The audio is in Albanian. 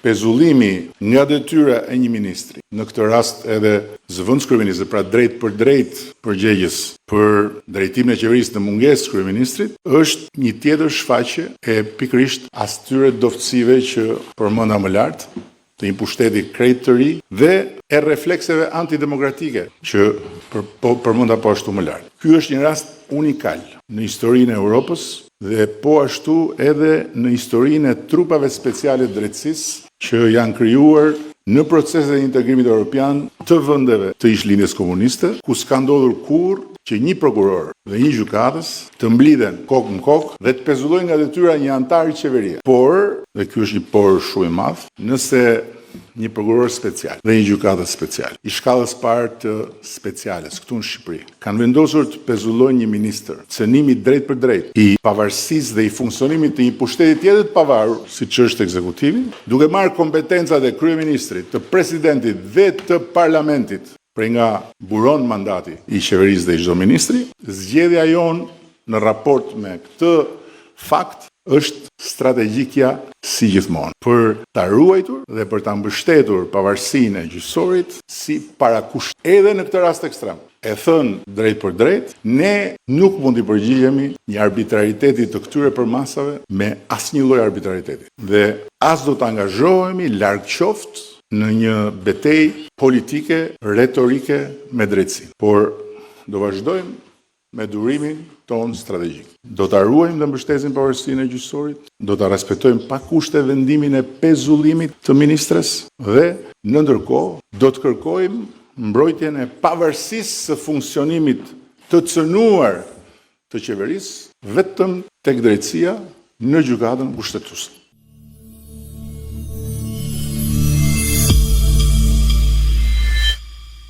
pezullimi nga detyra e një ministri, në këtë rast edhe zëvendës kryeministrit, pra drejt për drejt përgjegjës për drejtimin e qeverisë në mungesë së kryeministrit, është një tjetër shfaqje e pikërisht atyre dovëtsive që përmenda më lart, të një pushteti krejt të ri dhe e reflekseve antidemokratike që përmenda po ashtu më lart. Ky është një rast unikal në historinë e Europës dhe po ashtu edhe në historinë e trupave speciale të drejtësisë që janë krijuar në proceset e integrimit evropian të vendeve të ish-lindjes komuniste, ku s'ka ndodhur kurrë që një prokuror dhe një gjykatës të mblidhen kokë në kokë dhe të pezullojnë nga detyra një antar i qeverisë. Por, dhe ky është një por shumë i madh, nëse një prokuror special dhe një gjykatës special i shkallës parë të speciales këtu në Shqipëri kanë vendosur të pezullojnë një ministër, cënimi drejt për drejt i pavarësisë dhe i funksionimit të një pushteti tjetër të pavarur, siç është ekzekutivi, duke marrë kompetencat e kryeministrit, të presidentit dhe të parlamentit prej nga buron mandati i qeverisë dhe i çdo ministri, zgjedhja jonë në raport me këtë fakt është strategjikja si gjithmonë, për ta ruajtur dhe për ta mbështetur pavarësinë e gjyqësorit si parakusht edhe në këtë rast ekstrem. E thënë drejt për drejt, ne nuk mund të përgjigjemi një arbitrariteti të këtyre përmasave me asnjë lloj arbitrariteti. Dhe as do të angazhohemi larg qoftë në një betejë politike, retorike me drejtësi. Por do vazhdojmë me durimin tonë strategjik. Do ta ruajmë dhe mbështesim pavarësinë e gjyqësorit, do ta respektojmë pa kushte vendimin e pezullimit të ministres dhe në ndërkohë do të kërkojmë mbrojtjen e pavarësisë së funksionimit të cënuar të qeverisë vetëm tek drejtësia në gjykatën kushtetuese.